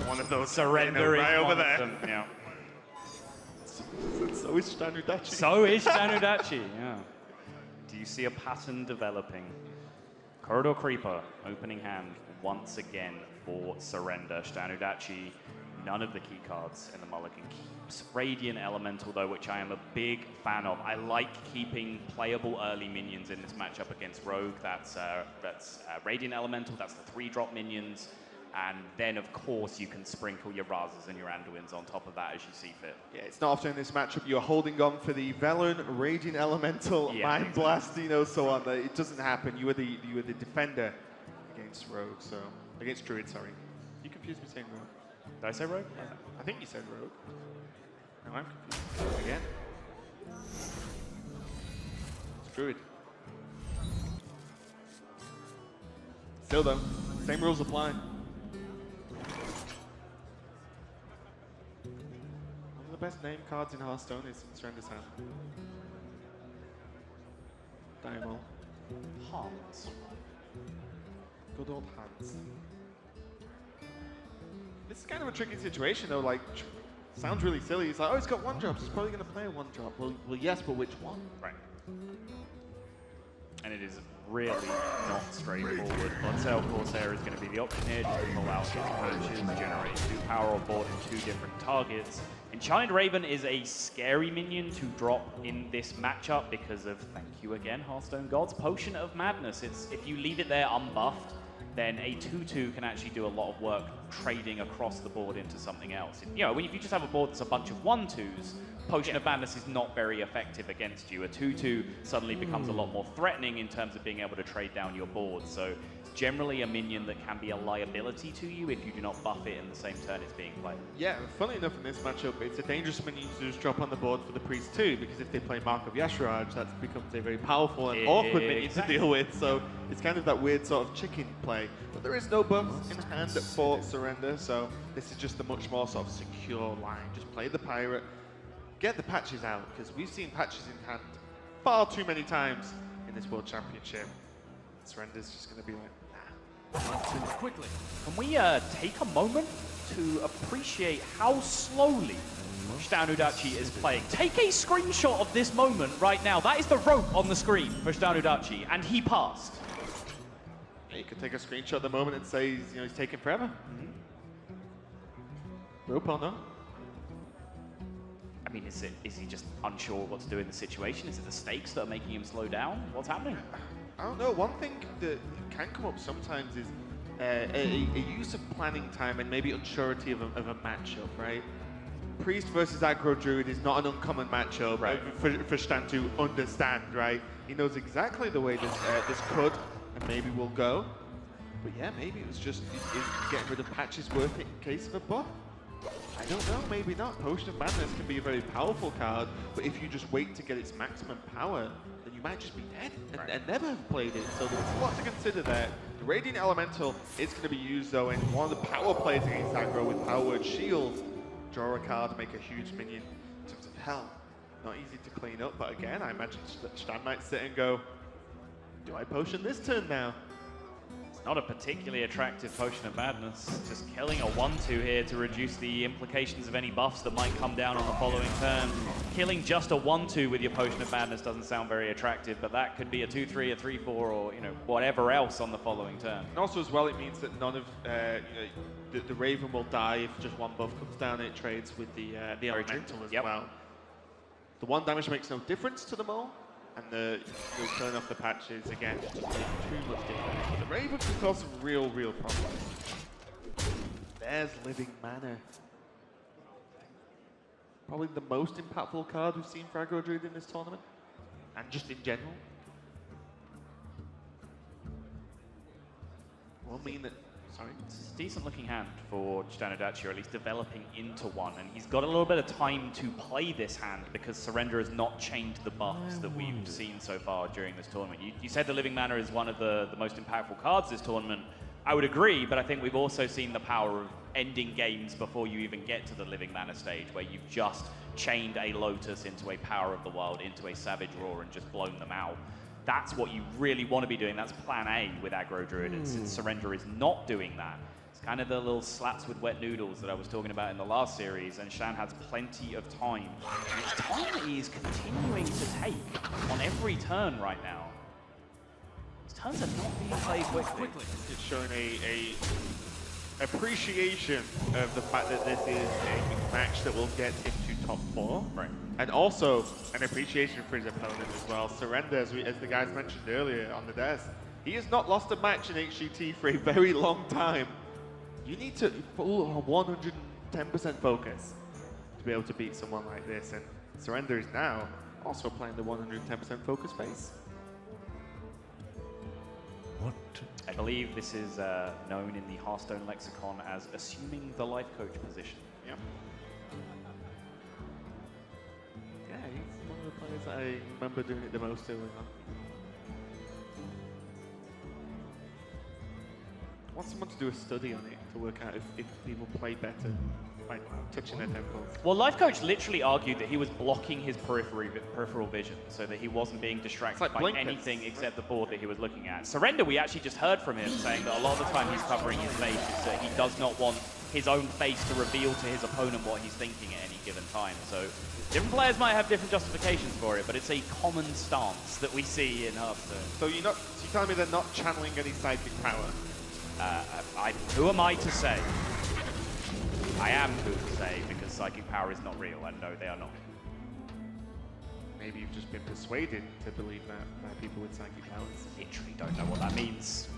one of those. Surrender right over there. Them, yeah. So is ShtanUdachi. So is ShtanUdachi, yeah. Do you see a pattern developing? Corridor Creeper, opening hand once again for Surrender. ShtanUdachi, none of the key cards in the mulligan. Keeps Radiant Elemental though, which I am a big fan of. I like keeping playable early minions in this matchup against Rogue. That's Radiant Elemental, that's the 3-drop minions. And then, of course, you can sprinkle your Razas and your Anduins on top of that as you see fit. Yeah, it's not often in this matchup you're holding on for the Velen, Radiant Elemental, Mind Blast, so on. It doesn't happen. You were the defender against Rogue, so against Druid. Sorry, you confused me saying Rogue. Did I say Rogue? Yeah, I think you said Rogue. No, I'm confused again. It's Druid. Still though, same rules apply. The best name cards in Hearthstone is in Surrender's hand. Dynamo. Hans. Good old Hans. This is kind of a tricky situation though, like, sounds really silly. It's like, oh, he's got 1-drops, he's probably going to play a 1-drop. Well, yes, but which one? Right. And it is really not straightforward. Bloodsail Corsair is going to be the option here, just to pull out his punches, generate 2 power on board and 2 different targets. Enchanted Raven is a scary minion to drop in this matchup because of, thank you again, Hearthstone Gods, Potion of Madness. It's, if you leave it there unbuffed, then a 2-2 can actually do a lot of work trading across the board into something else. You know, if you just have a board that's a bunch of 1-2s, Potion of Madness is not very effective against you. A 2-2 suddenly becomes a lot more threatening in terms of being able to trade down your board. So generally a minion that can be a liability to you if you do not buff it in the same turn it's being played. Yeah, funnily enough in this matchup, it's a dangerous minion to just drop on the board for the Priest too, because if they play Mark of Yasharaj, that becomes a very powerful and awkward minion to deal with. So it's kind of that weird sort of chicken play. But there is no buff in hand for Surrender, so this is just a much more sort of secure line. Just play the Pirate, get the patches out, because we've seen patches in hand far too many times in this World Championship. Surrender's just going to be like, quickly. Can we take a moment to appreciate how slowly ShtanUdachi is playing? Take a screenshot of this moment right now. That is the rope on the screen for ShtanUdachi, and he passed. Yeah, you could take a screenshot of the moment and say he's taking forever. Rope or not? I mean, is he just unsure what to do in the situation? Is it the stakes that are making him slow down? What's happening? I don't know. One thing that can come up sometimes is a use of planning time and maybe unsurety of a matchup, right? Priest versus Aggro Druid is not an uncommon matchup for Shtan to understand, right? He knows exactly the way this could and maybe will go. But yeah, maybe it was just is getting rid of patches worth it in case of a buff? I don't know, maybe not. Potion of Madness can be a very powerful card, but if you just wait to get its maximum power, then you might just be dead and never have played it. So there's a lot to consider there. The Radiant Elemental is going to be used though in one of the power plays against aggro with Power Word Shield. Draw a card and make a huge minion in terms of health. Not easy to clean up, but again, I imagine Shtan might sit and go, do I potion this turn now? Not a particularly attractive Potion of Madness. Just killing a 1-2 here to reduce the implications of any buffs that might come down on the following turn. Killing just a 1-2 with your Potion of Madness doesn't sound very attractive, but that could be a 2-3, a 3-4, or whatever else on the following turn. And also as well, it means that none of the Raven will die if just one buff comes down and it trades with the Elemental as well. The 1 damage makes no difference to them all. And you'll turn off the patches again, just too much difference. But the Raven can cause some real problems. There's Living Mana. Probably the most impactful card we've seen for Aggro Druid in this tournament, and just in general. Will mean that. Sorry. It's a decent looking hand for ShtanUdachi, or at least developing into one, and he's got a little bit of time to play this hand because Surrender has not changed the buffs that we've seen so far during this tournament. You said the Living Mana is one of the most impactful cards this tournament. I would agree, but I think we've also seen the power of ending games before you even get to the Living Mana stage, where you've just chained a Lotus into a Power of the Wild, into a Savage Roar, and just blown them out. That's what you really want to be doing. That's plan A with Aggro Druid. Surrender is not doing that. It's kind of the little slaps with wet noodles that I was talking about in the last series, and Shtan has plenty of time. And it's time that he is continuing to take on every turn right now. His turns are not being played quickly. It's showing a appreciation of the fact that this is a match that will get him to top 4. Right. And also an appreciation for his opponent as well. Surrender, as the guys mentioned earlier on the desk, he has not lost a match in HGT for a very long time. You need to full 110% focus to be able to beat someone like this. And Surrender is now also playing the 110% focus phase. I believe this is known in the Hearthstone lexicon as assuming the life coach position. Yep. Yeah, he's one of the players that I remember doing it the most early on. I want someone to do a study on it to work out if people play better by touching their temples. Well, Life Coach literally argued that he was blocking his peripheral vision so that he wasn't being distracted by anything except the board that he was looking at. Surrender, we actually just heard from him saying that a lot of the time he's covering his face is that he does not want his own face to reveal to his opponent what he's thinking at any given time. So different players might have different justifications for it, but it's a common stance that we see in Hearthstone. So you're telling me they're not channeling any psychic power? Who am I to say? I am who to say, because psychic power is not real, and no, they are not. Maybe you've just been persuaded to believe that by people with psychic powers. Literally don't know what that means.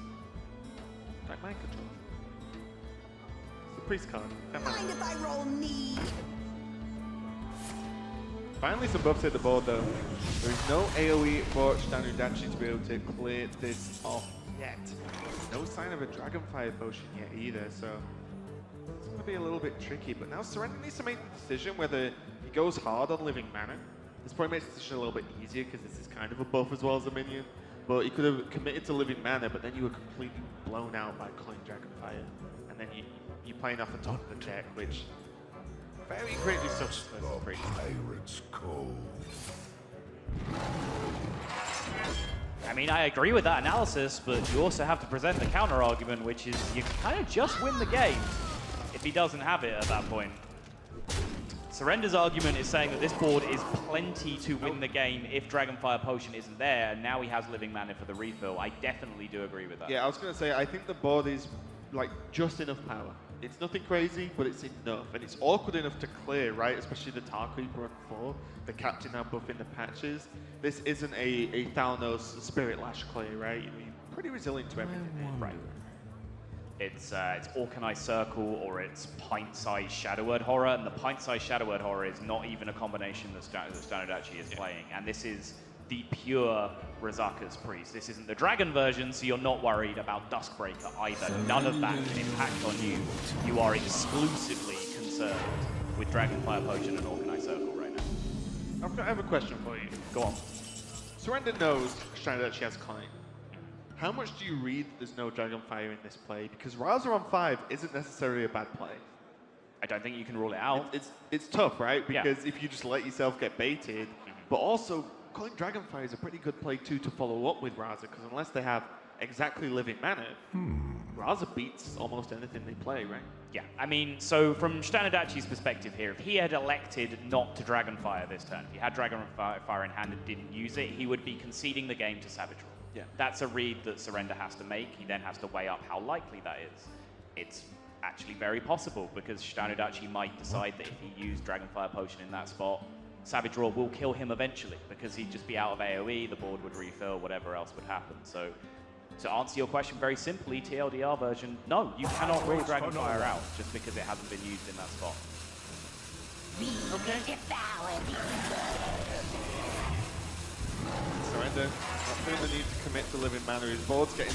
Like mind control. It's the priest card. Mind if I roll knee? Finally some buffs hit the board though. There is no AoE for ShtanUdachi to be able to clear this off yet. No sign of a Dragonfire potion yet either, so it's going to be a little bit tricky. But now Surrender needs to make the decision whether he goes hard on Living Mana. This probably makes the decision a little bit easier because this is kind of a buff as well as a minion. But he could have committed to Living Mana, but then you were completely blown out by calling Dragonfire. And then you're playing off the top of the deck, which very greatly suffers versus Priest. Pirate's Cove. I mean, I agree with that analysis, but you also have to present the counter argument, which is you kind of just win the game if he doesn't have it at that point. Surrender's argument is saying that this board is plenty to win the game if Dragonfire Potion isn't there, and now he has Living Mana for the refill. I definitely do agree with that. Yeah, I was going to say, I think the board is like just enough power. It's nothing crazy, but it's enough, and it's awkward enough to clear, right? Especially the Tar Creeper on 4, the Captain now buff in the patches. This isn't a Thalnos Spirit Lash clear, right? I mean, pretty resilient to everything. Right. It's Organized Circle or it's Pint-Sized Shadow Word Horror, and the Pint-Sized Shadow Word Horror is not even a combination that ShtanUdachi is playing, and this is the pure Razaka's Priest. This isn't the Dragon version, so you're not worried about Duskbreaker either. None of that can impact on you. You are exclusively concerned with Dragonfire Potion and Organized Circle right now. I have a question for you. Go on. Surrender knows ShtanUdachi has Klein. How much do you read that there's no Dragonfire in this play? Because Raza on 5 isn't necessarily a bad play. I don't think you can rule it out. It's tough, right? Because if you just let yourself get baited, but also calling Dragonfire is a pretty good play too to follow up with Raza, because unless they have exactly Living Mana, Raza beats almost anything they play, right? Yeah, I mean, so from ShtanUdachi's perspective here, if he had elected not to Dragonfire this turn, if he had Dragonfire in hand and didn't use it, he would be conceding the game to Savage Roar. Yeah. That's a read that Surrender has to make. He then has to weigh up how likely that is. It's actually very possible, because ShtanUdachi might decide that if he used Dragonfire Potion in that spot, Savage Roar will kill him eventually, because he'd just be out of AoE, the board would refill, whatever else would happen. So to answer your question very simply, TLDR version, no, you cannot rule Dragonfire out just because it hasn't been used in that spot. Okay. Surrender, not feeling the need to commit to Living Mana. His board's getting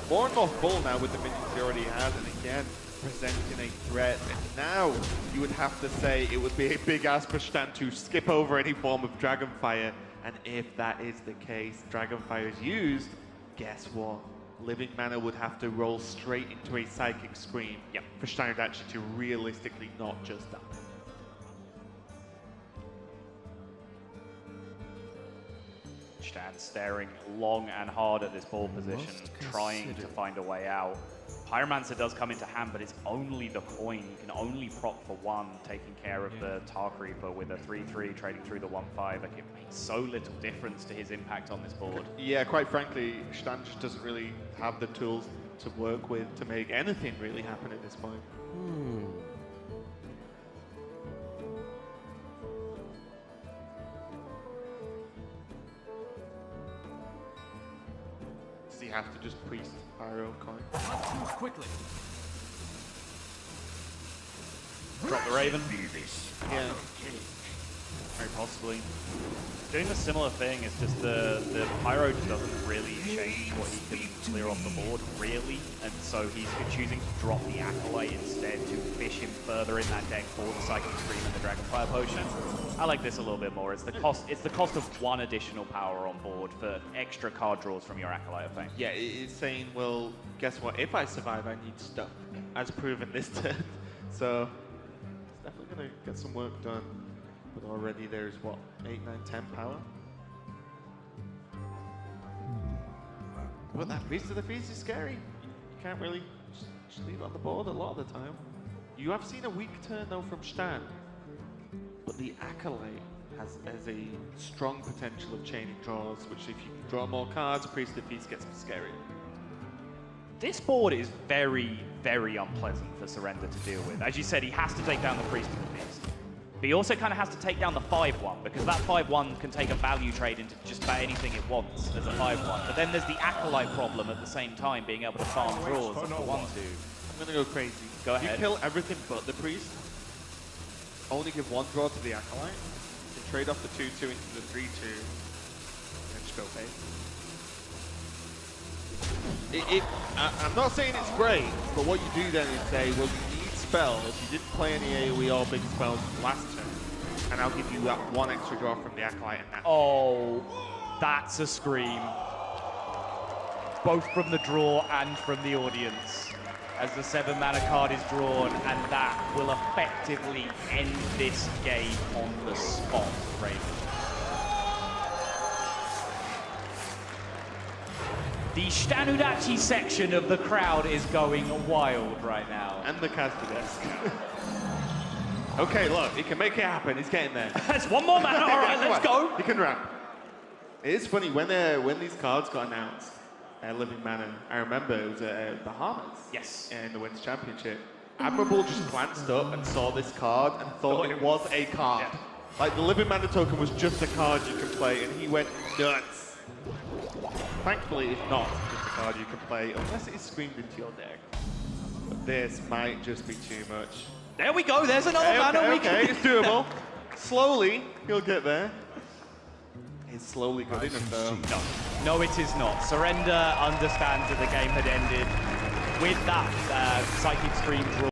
more and more full now with the minions he already has, and again, presenting a threat. And now you would have to say it would be a big ask for Shtan to skip over any form of Dragonfire. And if that is the case, Dragonfire is used, guess what? Living Mana would have to roll straight into a Psychic Scream for ShtanUdachi to realistically not just die. Shtan staring long and hard at this ball position, trying to find a way out. Pyromancer does come into hand, but it's only the coin. You can only proc for one, taking care of the Tar Creeper with a 3-3, trading through the 1-5. Like, it makes so little difference to his impact on this board. Yeah, quite frankly, Shtan just doesn't really have the tools to work with to make anything really happen at this point. Does he have to just priest Pyro coin? Move quickly. Drop the Raven. Yeah. Very possibly. Doing a similar thing, it's just the Pyro doesn't really change what he can clear off the board, really, and so he's choosing to drop the Acolyte instead to fish him further in that deck for the Psychic Scream and the Dragonfire Potion. I like this a little bit more. It's the cost of one additional power on board for extra card draws from your Acolyte of Fame. Yeah, it's saying, well, guess what? If I survive, I need stuff, as proven this turn. So it's definitely going to get some work done. But already there's, what, 8, 9, 10 power? But that Beast of the Feast is scary. You can't really just leave it on the board a lot of the time. You have seen a weak turn, though, from Shtan. But the Acolyte has a strong potential of chaining draws, which if you draw more cards, Priest of the Feast gets scary. This board is very, very unpleasant for Surrender to deal with. As you said, he has to take down the Priest of the Feast. But he also kind of has to take down the 5-1, because that 5-1 can take a value trade into just about anything it wants as a 5-1. But then there's the Acolyte problem at the same time, being able to farm draws at the 1-2. I'm going to go crazy. Go ahead. You kill everything but the Priest, only give one draw to the Acolyte, you trade off the 2-2 into the 3-2, and just go face. I'm not saying it's great, but what you do then is say, well, you need spells. You didn't play any AoE or big spells last turn, and I'll give you that one extra draw from the Acolyte and that. Oh, that's a scream. Both from the draw and from the audience. As the 7-mana card is drawn, and that will effectively end this game on the spot, Raven. The ShtanUdachi section of the crowd is going wild right now. And the caster desk. Okay, look, he can make it happen. He's getting there. That's one more mana. All right, let's go. He can ramp. It is funny, when these cards got announced, Living Mana, I remember it was Bahamas. Yes. In the Women's Championship. Admirable just glanced up and saw this card and thought it was a card. Yeah. Like, the Living Mana token was just a card you can play, and he went nuts. Thankfully, it's not just a card you can play, unless it is screamed into your deck. But this might just be too much. There we go. There's another mana. Okay, it's doable. Slowly, he'll get there. It's slowly good enough, though. No, it is not. Surrender understands that the game had ended with that Psychic Scream draw.